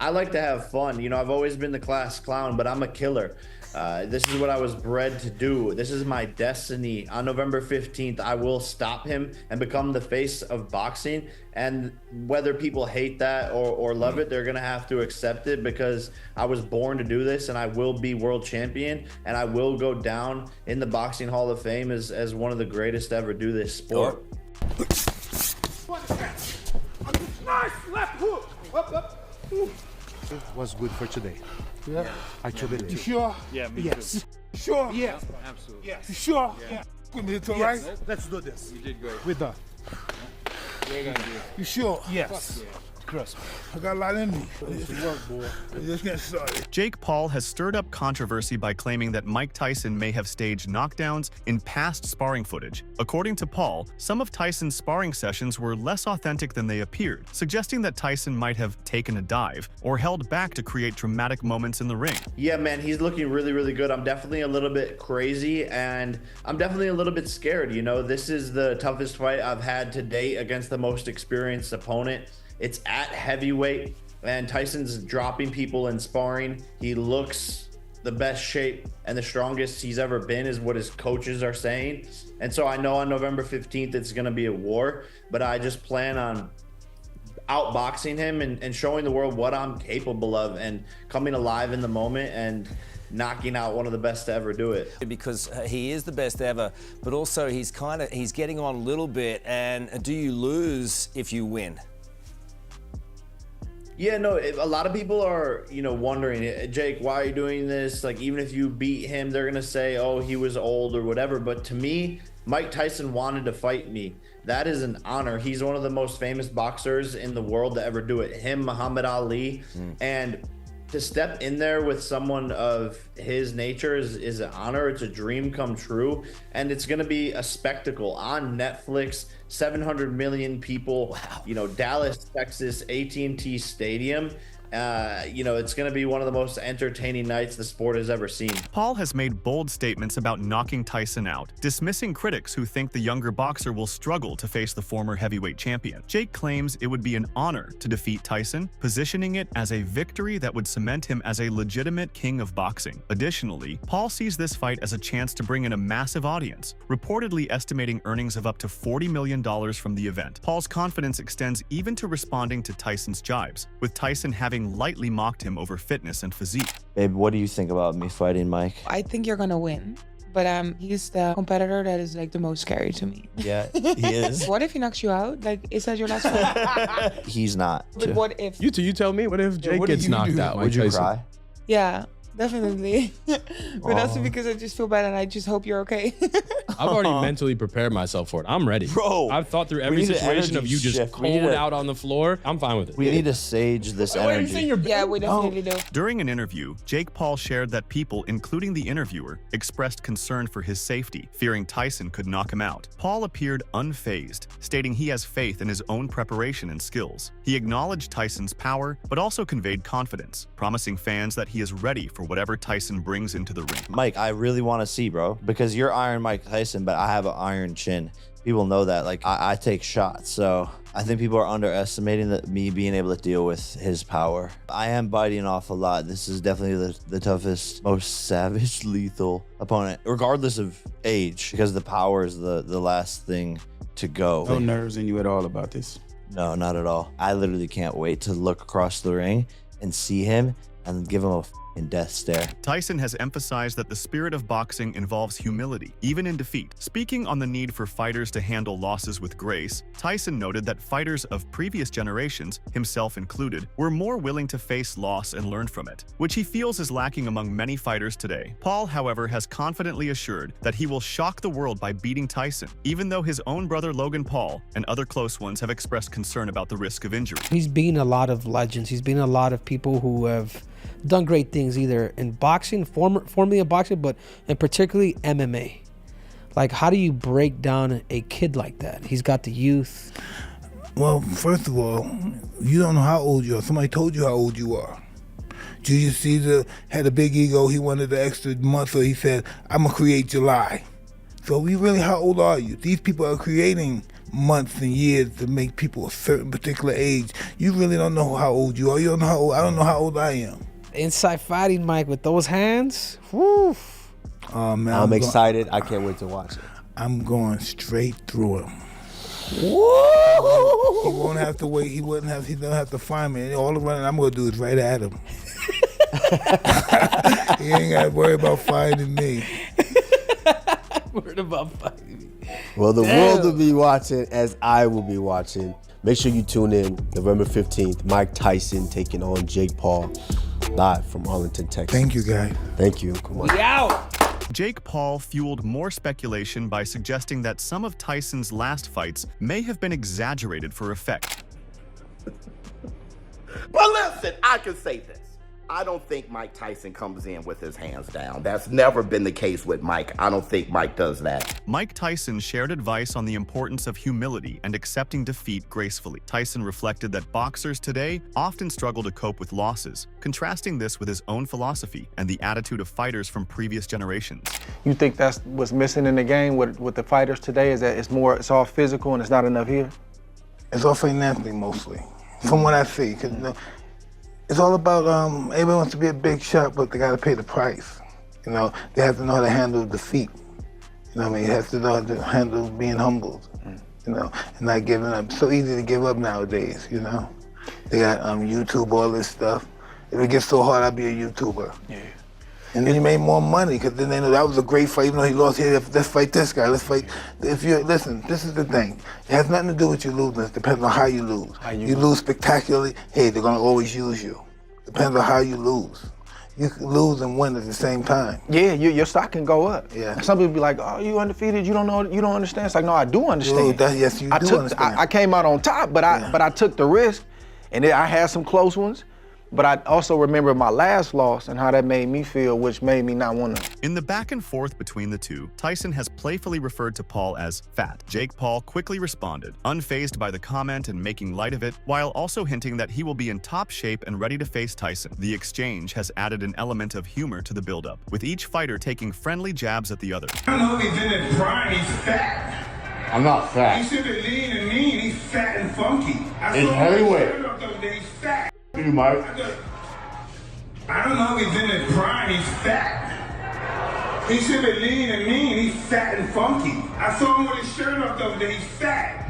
I like to have fun. You know, I've always been the class clown, but I'm a killer. This is what I was bred to do. This is my destiny. On November 15th, I will stop him and become the face of boxing. And whether people hate that or love it, they're going to have to accept it, because I was born to do this, and I will be world champion, and I will go down in the Boxing Hall of Fame as one of the greatest to ever do this sport. Nice left hook. Up. Was good for today. Yeah. I truly You believe. sure? Yeah, me Yes. too. Sure? Yeah, absolutely. Yes. You sure? Yeah. Put me to Yes. right? Let's do this. You did great. We're done. We're gonna do it. You sure? Yes. Yeah. Trust me. I got a lot in me. Work, boy. Just getting started. Jake Paul has stirred up controversy by claiming that Mike Tyson may have staged knockdowns in past sparring footage. According to Paul, some of Tyson's sparring sessions were less authentic than they appeared, suggesting that Tyson might have taken a dive or held back to create dramatic moments in the ring. Yeah, man, he's looking really, really good. I'm definitely a little bit crazy, and I'm definitely a little bit scared. You know, this is the toughest fight I've had to date against the most experienced opponent. It's at heavyweight, and Tyson's dropping people in sparring. He looks the best shape and the strongest he's ever been, is what his coaches are saying. And so I know on November 15th it's going to be a war, but I just plan on outboxing him and showing the world what I'm capable of, and coming alive in the moment and knocking out one of the best to ever do it. Because he is the best ever, but also he's getting on a little bit. And do you lose if you win? Yeah, no, a lot of people are, you know, wondering, Jake, why are you doing this? Like, even if you beat him, they're going to say, oh, he was old or whatever. But to me, Mike Tyson wanted to fight me. That is an honor. He's one of the most famous boxers in the world to ever do it. Him, Muhammad Ali. And to step in there with someone of his nature is an honor. It's a dream come true. And it's going to be a spectacle on Netflix. 700 million people, wow. You know, Dallas, Texas, AT&T Stadium. You know, it's going to be one of the most entertaining nights the sport has ever seen. Paul has made bold statements about knocking Tyson out, dismissing critics who think the younger boxer will struggle to face the former heavyweight champion. Jake claims it would be an honor to defeat Tyson, positioning it as a victory that would cement him as a legitimate king of boxing. Additionally, Paul sees this fight as a chance to bring in a massive audience, reportedly estimating earnings of up to $40 million from the event. Paul's confidence extends even to responding to Tyson's jibes, with Tyson having lightly mocked him over fitness and physique. Babe, what do you think about me fighting Mike? I think you're gonna win, but he's the competitor that is like the most scary to me. Yeah, he is. What if he knocks you out? Like, is that your last fight? He's not. But what if? You tell me. What if Jake gets knocked out? Would you cry? Yeah, definitely. But that's because I just feel bad, and I just hope you're okay. I've already mentally prepared myself for it. I'm ready. Bro, I've thought through every need an situation of energy you just shift. cold out on the floor. I'm fine with it. We need to sage this energy. Yeah, we definitely do. During an interview, Jake Paul shared that people, including the interviewer, expressed concern for his safety, fearing Tyson could knock him out. Paul appeared unfazed, stating he has faith in his own preparation and skills. He acknowledged Tyson's power, but also conveyed confidence, promising fans that he is ready for whatever Tyson brings into the ring. Mike, I really want to see, bro, because you're Iron Mike Tyson, but I have an iron chin. People know that. Like, I take shots, so I think people are underestimating me being able to deal with his power. I am biting off a lot. This is definitely the toughest, most savage, lethal opponent, regardless of age, because the power is the last thing to go. No nerves in you at all about this? No, not at all. I literally can't wait to look across the ring and see him and give him a death stare. Tyson has emphasized that the spirit of boxing involves humility, even in defeat. Speaking on the need for fighters to handle losses with grace, Tyson noted that fighters of previous generations, himself included, were more willing to face loss and learn from it, which he feels is lacking among many fighters today. Paul, however, has confidently assured that he will shock the world by beating Tyson, even though his own brother Logan Paul and other close ones have expressed concern about the risk of injury. He's beaten a lot of legends. He's beaten a lot of people who have done great things either in boxing, formerly in boxing, but in particularly MMA. Like, how do you break down a kid like that? He's got the youth. Well, first of all, you don't know how old you are. Somebody told you how old you are. Julius Caesar had a big ego. He wanted the extra month, so he said, I'm going to create July. So how old are you? These people are creating months and years to make people a certain particular age. You really don't know how old you are. You don't know how old. I don't know how old I am. Inside fighting, Mike, with those hands. Woo. Oh man, I'm excited. I can't wait to watch it. I'm going straight through him. Woo. He won't have to wait. He don't have to find me. All the running I'm gonna do is right at him. He ain't got to worry about finding me. Worried about fighting me. Well, the world will be watching as I will be watching. Make sure you tune in November 15th. Mike Tyson taking on Jake Paul, live from Arlington, Texas. Thank you, guys. Thank you. Come on. We out. Jake Paul fueled more speculation by suggesting that some of Tyson's last fights may have been exaggerated for effect. But listen, I can say this. I don't think Mike Tyson comes in with his hands down. That's never been the case with Mike. I don't think Mike does that. Mike Tyson shared advice on the importance of humility and accepting defeat gracefully. Tyson reflected that boxers today often struggle to cope with losses, contrasting this with his own philosophy and the attitude of fighters from previous generations. You think that's what's missing in the game with the fighters today, is that it's all physical and it's not enough here? It's all financially mostly, from what I see. 'Cause, it's all about, everybody wants to be a big shot, but they got to pay the price. They have to know how to handle defeat. You have to know how to handle being humbled, and not giving up. It's so easy to give up nowadays, They got YouTube, all this stuff. If it gets so hard, I'll be a YouTuber. Yeah. And then you made more money, because then they know that was a great fight, even though he lost here. Let's fight this guy, let's fight. Listen, this is the thing. It has nothing to do with you losing. It depends on how you lose. You lose spectacularly, hey, they're gonna always use you. Depends on how you lose. You can lose and win at the same time. Yeah, your stock can go up. Yeah. And some people be like, oh, you undefeated, you don't know, you don't understand. It's like, no, I do understand. Yes, you do understand. I came out on top, but I took the risk, and I had some close ones. But I also remember my last loss and how that made me feel, which made me not want to. In the back and forth between the two, Tyson has playfully referred to Paul as fat. Jake Paul quickly responded, unfazed by the comment and making light of it, while also hinting that he will be in top shape and ready to face Tyson. The exchange has added an element of humor to the buildup, with each fighter taking friendly jabs at the other. I know he's in his prime, he's fat. I'm not fat. He should be lean and mean, he's fat and funky. He's heavyweight. He's fat. You, Mike. I don't know if he's in his prime, he's fat. He should be lean and mean, he's fat and funky. I saw him with his shirt off the other day, he's fat.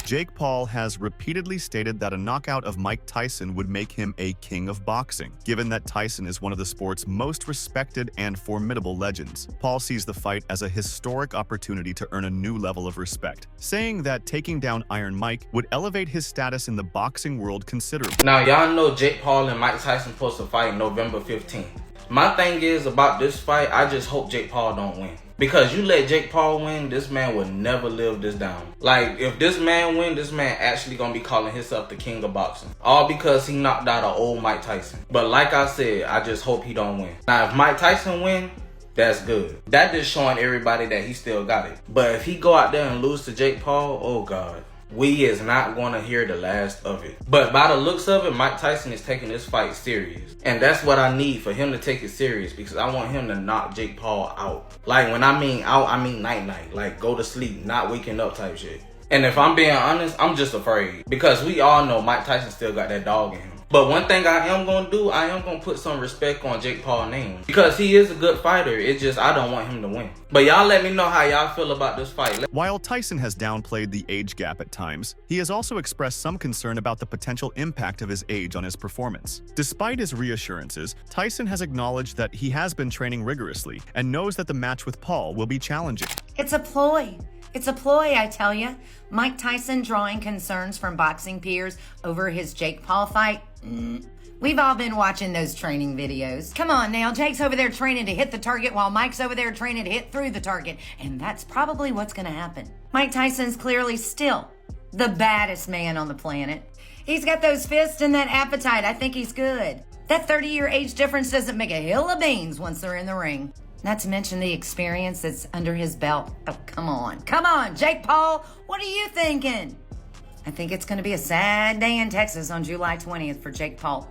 Jake Paul has repeatedly stated that a knockout of Mike Tyson would make him a king of boxing, given that Tyson is one of the sport's most respected and formidable legends. Paul sees the fight as a historic opportunity to earn a new level of respect, saying that taking down Iron Mike would elevate his status in the boxing world considerably. Now, y'all know Jake Paul and Mike Tyson supposed to fight November 15th. My thing is about this fight, I just hope Jake Paul don't win. Because you let Jake Paul win, this man will never live this down. Like, if this man win, this man actually gonna be calling himself the king of boxing. All because he knocked out an old Mike Tyson. But like I said, I just hope he don't win. Now, if Mike Tyson win, that's good. That just showing everybody that he still got it. But if he go out there and lose to Jake Paul, oh God. We is not going to hear the last of it. But by the looks of it, Mike Tyson is taking this fight serious. And that's what I need for him to take it serious, because I want him to knock Jake Paul out. Like, when I mean out, I mean night-night. Like, go to sleep, not waking up type shit. And if I'm being honest, I'm just afraid. Because we all know Mike Tyson still got that dog in him. But one thing I am going to do, I am going to put some respect on Jake Paul's name. Because he is a good fighter. It's just I don't want him to win. But y'all let me know how y'all feel about this fight. While Tyson has downplayed the age gap at times, he has also expressed some concern about the potential impact of his age on his performance. Despite his reassurances, Tyson has acknowledged that he has been training rigorously and knows that the match with Paul will be challenging. It's a ploy. It's a ploy, I tell you. Mike Tyson drawing concerns from boxing peers over his Jake Paul fight. We've all been watching those training videos. Come on now, Jake's over there training to hit the target while Mike's over there training to hit through the target. And that's probably what's gonna happen. Mike Tyson's clearly still the baddest man on the planet. He's got those fists and that appetite. I think he's good. That 30-year age difference doesn't make a hill of beans once they're in the ring. Not to mention the experience that's under his belt. Oh, come on. Come on, Jake Paul. What are you thinking? I think it's going to be a sad day in Texas on July 20th for Jake Paul.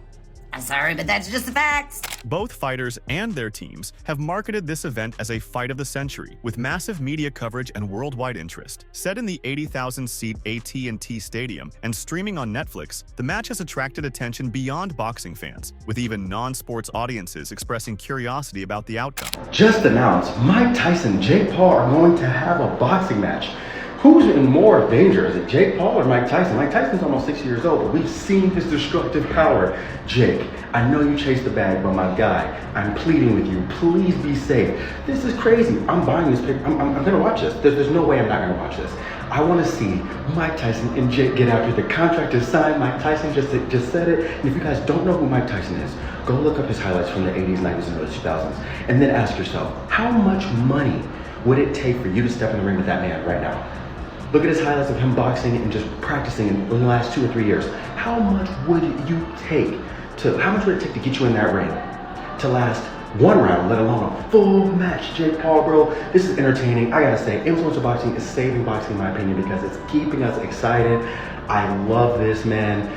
I'm sorry, but that's just the facts. Both fighters and their teams have marketed this event as a fight of the century, with massive media coverage and worldwide interest. Set in the 80,000-seat AT&T Stadium and streaming on Netflix, the match has attracted attention beyond boxing fans, with even non-sports audiences expressing curiosity about the outcome. Just announced, Mike Tyson and Jake Paul are going to have a boxing match. Who's in more danger? Is it Jake Paul or Mike Tyson? Mike Tyson's almost 60 years old, but we've seen his destructive power. Jake, I know you chased the bag, but my guy, I'm pleading with you, please be safe. This is crazy. I'm buying this picture. I'm gonna watch this. There's no way I'm not gonna watch this. I want to see Mike Tyson and Jake get out here. The contract is signed. Mike Tyson just said it. And if you guys don't know who Mike Tyson is, go look up his highlights from the 80s, 90s, and early 2000s, and then ask yourself, how much money would it take for you to step in the ring with that man right now? Look at his highlights of him boxing and just practicing in the last 2 or 3 years. How much would it take to get you in that ring to last one round, let alone a full match? Jake Paul, bro, this is entertaining. I gotta say, influencer boxing is saving boxing in my opinion because it's keeping us excited. I love this, man.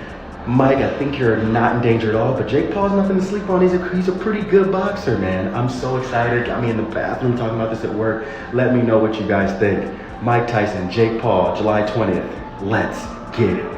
Mike, I think you're not in danger at all, but Jake Paul's nothing to sleep on. He's a pretty good boxer, man. I'm so excited. Got me in the bathroom talking about this at work. Let me know what you guys think. Mike Tyson, Jake Paul, July 20th. Let's get it.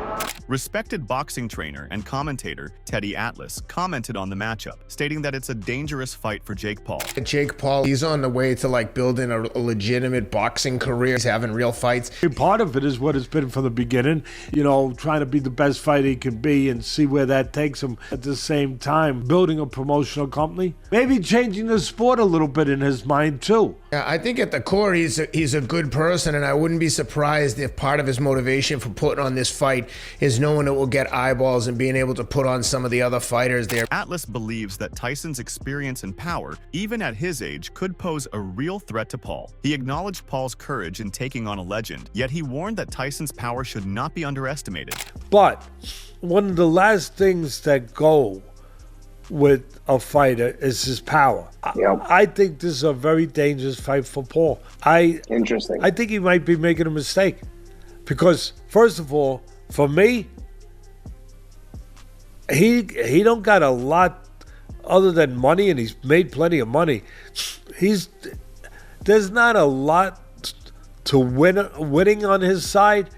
Respected boxing trainer and commentator Teddy Atlas commented on the matchup, stating that it's a dangerous fight for Jake Paul. Jake Paul, he's on the way to like building a legitimate boxing career. He's having real fights. Part of it is what it's been from the beginning, you know, trying to be the best fighter he can be and see where that takes him. At the same time, building a promotional company, maybe changing the sport a little bit in his mind too. Yeah, I think at the core, he's a good person, and I wouldn't be surprised if part of his motivation for putting on this fight is knowing it will get eyeballs and being able to put on some of the other fighters there. Atlas believes that Tyson's experience and power, even at his age, could pose a real threat to Paul. He acknowledged Paul's courage in taking on a legend, yet he warned that Tyson's power should not be underestimated. But one of the last things that go with a fighter is his power. I think this is a very dangerous fight for Paul. Interesting. I think he might be making a mistake because, first of all, for me, he don't got a lot other than money, and he's made plenty of money. There's not a lot to winning on his side,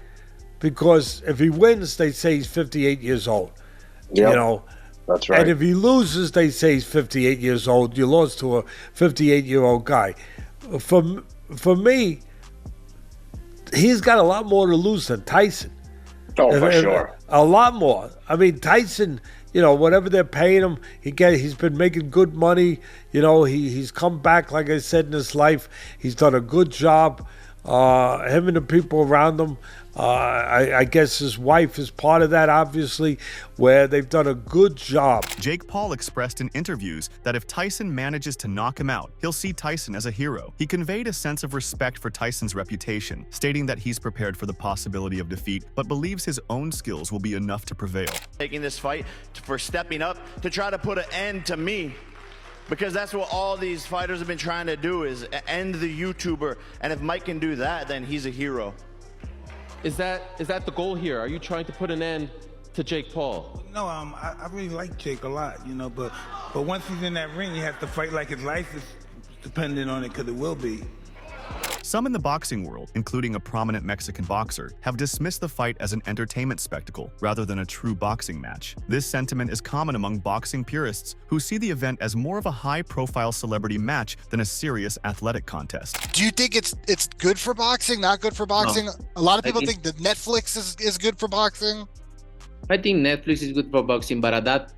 because if he wins, they say he's 58 years old. Yep. You know. That's right. And if he loses, they say he's 58 years old. You lost to a 58-year-old guy. For me, he's got a lot more to lose than Tyson. Oh, for sure. A lot more. I mean, Tyson, you know, whatever they're paying him, he's been making good money. You know, he's come back, like I said, in his life. He's done a good job. Him and the people around him. I guess his wife is part of that, obviously, where they've done a good job. Jake Paul expressed in interviews that if Tyson manages to knock him out, he'll see Tyson as a hero. He conveyed a sense of respect for Tyson's reputation, stating that he's prepared for the possibility of defeat, but believes his own skills will be enough to prevail. Taking this fight for stepping up to try to put an end to me. Because that's what all these fighters have been trying to do, is end the YouTuber. And if Mike can do that, then he's a hero. Is that the goal here? Are you trying to put an end to Jake Paul? No, I really like Jake a lot, you know, but once he's in that ring, he has to fight like his life is dependent on it, because it will be. Some in the boxing world, including a prominent Mexican boxer, have dismissed the fight as an entertainment spectacle rather than a true boxing match. This sentiment is common among boxing purists who see the event as more of a high-profile celebrity match than a serious athletic contest. Do you think it's good for boxing, not good for boxing? No. A lot of people think that Netflix is good for boxing. I think Netflix is good for boxing, but at that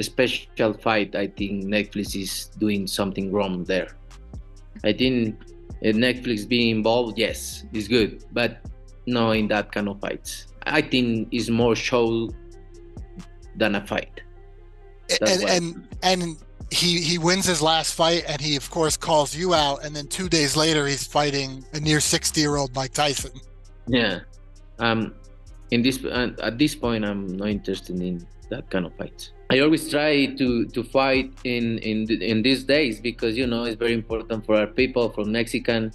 special fight, I think Netflix is doing something wrong there. I think Netflix being involved, yes, is good, but no in that kind of fights. I think it's more show than a fight. And he wins his last fight, and he of course calls you out, and then 2 days later he's fighting a near 60-year-old Mike Tyson. Yeah, at this point, I'm not interested in that kind of fights. I always try to fight in these days because it's very important for our people from Mexican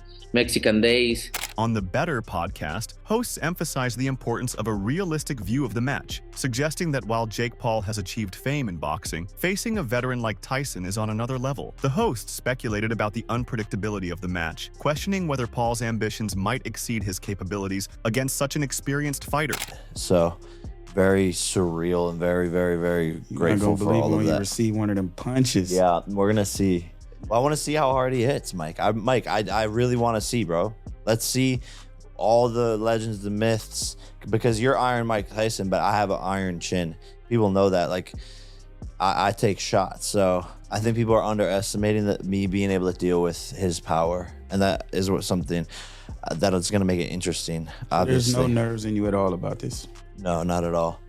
days. On the Better podcast, hosts emphasize the importance of a realistic view of the match, suggesting that while Jake Paul has achieved fame in boxing, facing a veteran like Tyson is on another level. The host speculated about the unpredictability of the match, questioning whether Paul's ambitions might exceed his capabilities against such an experienced fighter. So, very surreal and very, very, very grateful for all of that. You receive one of them punches. Yeah, we're gonna see. Well, I want to see how hard he hits, Mike. I really want to see, bro. Let's see all the legends, the myths, because you're Iron Mike Tyson, but I have an iron chin. People know that. Like, I take shots, so I think people are underestimating me being able to deal with his power, and that is something that is gonna make it interesting. Obviously, there's no nerves in you at all about this. No, not at all.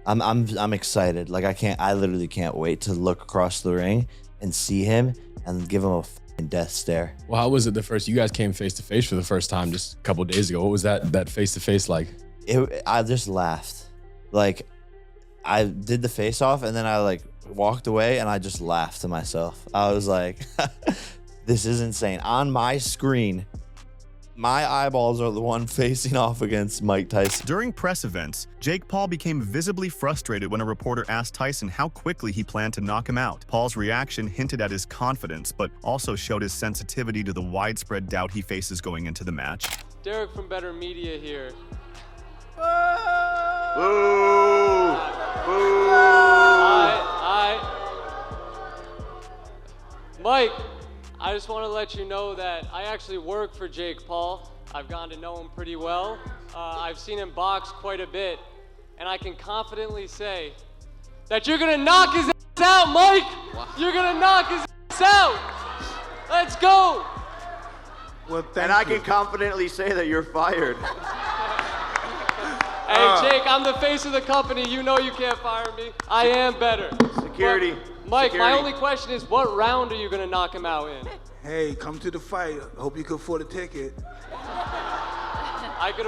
I'm excited. Like, I literally can't wait to look across the ring and see him and give him a death stare. Well, how was it the first? You guys came face to face for the first time just a couple days ago. What was that face to face like? I just laughed. Like, I did the face off and then I like walked away and I just laughed to myself. I was like, this is insane. On my screen, my eyeballs are the one facing off against Mike Tyson. During press events, Jake Paul became visibly frustrated when a reporter asked Tyson how quickly he planned to knock him out. Paul's reaction hinted at his confidence, but also showed his sensitivity to the widespread doubt he faces going into the match. Derek from Better Media here. Boo! Boo! Mike, I just want to let you know that I actually work for Jake Paul. I've gotten to know him pretty well. I've seen him box quite a bit, and I can confidently say that you're gonna knock his ass out, Mike! Wow. You're gonna knock his ass out! Let's go! Well, and I can confidently say that you're fired. Hey, Jake, I'm the face of the company. You know you can't fire me. I am better. Security. But, Mike, my only question is, what round are you going to knock him out in? Hey, come to the fight. Hope you can afford a ticket. I could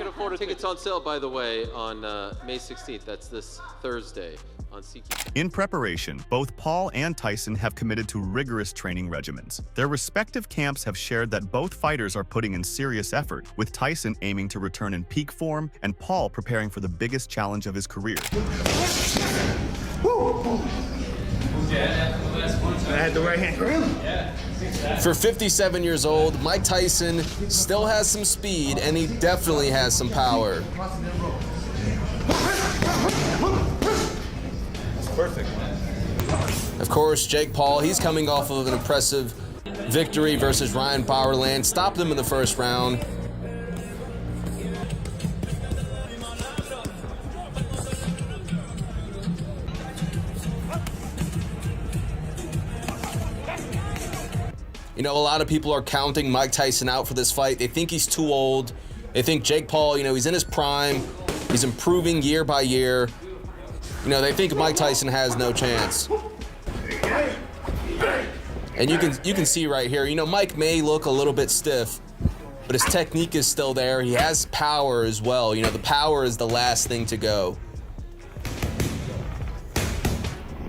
afford a ticket. Tickets on sale, by the way, on May 16th. That's this Thursday on CQ. In preparation, both Paul and Tyson have committed to rigorous training regimens. Their respective camps have shared that both fighters are putting in serious effort, with Tyson aiming to return in peak form and Paul preparing for the biggest challenge of his career. I had the right hand for him. For 57 years old, Mike Tyson still has some speed, and he definitely has some power. That's perfect. Of course, Jake Paul, he's coming off of an impressive victory versus Ryan Bowerland. Stopped him in the first round. You know, a lot of people are counting Mike Tyson out for this fight. They think he's too old. They think Jake Paul, he's in his prime. He's improving year by year. They think Mike Tyson has no chance. And you can see right here, Mike may look a little bit stiff, but his technique is still there. He has power as well. The power is the last thing to go.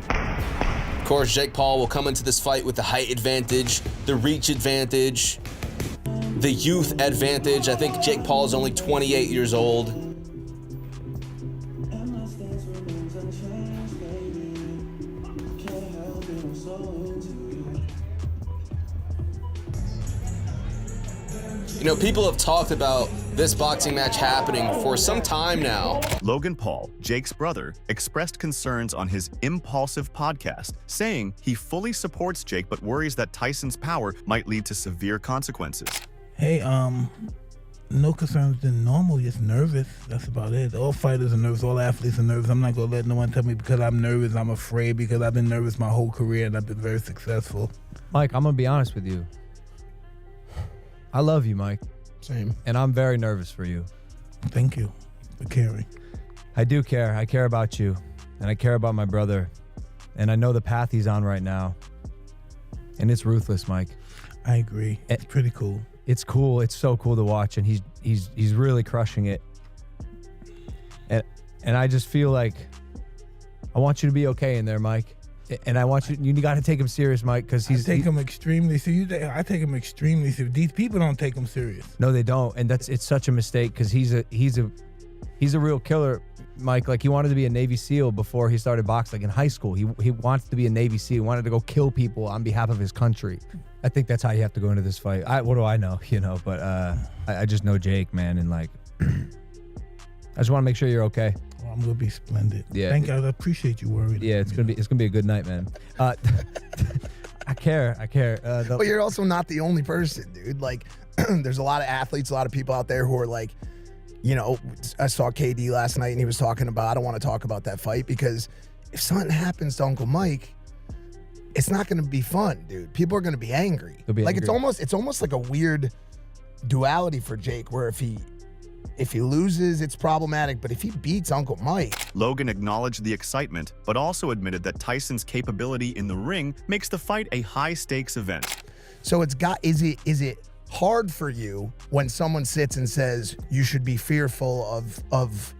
Of course, Jake Paul will come into this fight with the height advantage, the reach advantage, the youth advantage. I think Jake Paul is only 28 years old. People have talked about this boxing match happening for some time now. Logan Paul, Jake's brother, expressed concerns on his Impulsive podcast, saying he fully supports Jake but worries that Tyson's power might lead to severe consequences. Hey, no concerns than normal, just nervous. That's about it. All fighters are nervous, all athletes are nervous. I'm not gonna let no one tell me because I'm nervous, I'm afraid, because I've been nervous my whole career and I've been very successful. Mike, I'm gonna be honest with you. I love you, Mike. Same. And I'm very nervous for you. Thank you for caring. I do care. I care about you. And I care about my brother. And I know the path he's on right now. And it's ruthless, Mike. I agree. It's pretty cool. It's cool. It's so cool to watch. And he's really crushing it. And I just feel like I want you to be okay in there, Mike. And I want you got to take him serious, Mike, because I take him extremely serious. I take him extremely serious. These people don't take him serious. No, they don't, and it's such a mistake because he's a real killer, Mike. Like, he wanted to be a Navy SEAL before he started boxing. Like in high school, he wants to be a Navy SEAL. He wanted to go kill people on behalf of his country. I think that's how you have to go into this fight. What do I know, But I just know Jake, man, and like, I just want to make sure you're okay. Well, I'm gonna be splendid. Yeah. Thank God. I appreciate you worried. Yeah, it's gonna be a good night, man. I care. But you're also not the only person, dude. Like, there's a lot of athletes, a lot of people out there who are like, I saw KD last night and he was talking about, I don't want to talk about that fight because if something happens to Uncle Mike, it's not going to be fun, dude. People are going to be angry. Angry. It's almost like a weird duality for Jake where if he loses, it's problematic, but if he beats Uncle Mike. Logan acknowledged the excitement, but also admitted that Tyson's capability in the ring makes the fight a high-stakes event. So is it hard for you when someone sits and says you should be fearful of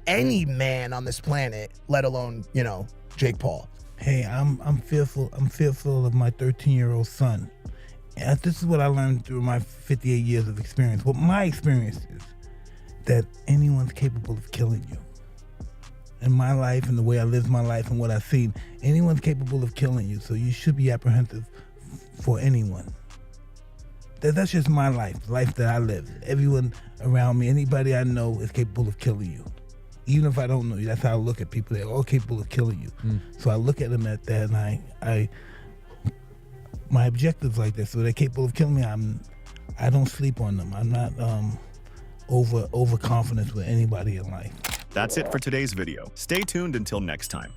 any man on this planet, let alone, Jake Paul? Hey, I'm fearful. I'm fearful of my 13-year-old son. And this is what I learned through my 58 years of experience. What my experience is that anyone's capable of killing you. In my life and the way I lived my life and what I've seen, anyone's capable of killing you. So you should be apprehensive for anyone. That's just my life, the life that I live. Everyone around me, anybody I know is capable of killing you. Even if I don't know you, that's how I look at people. They're all capable of killing you. So I look at them at that, and my objective's like that. So they're capable of killing me. I don't sleep on them. I'm not overconfident with anybody in life. That's it for today's video. Stay tuned until next time.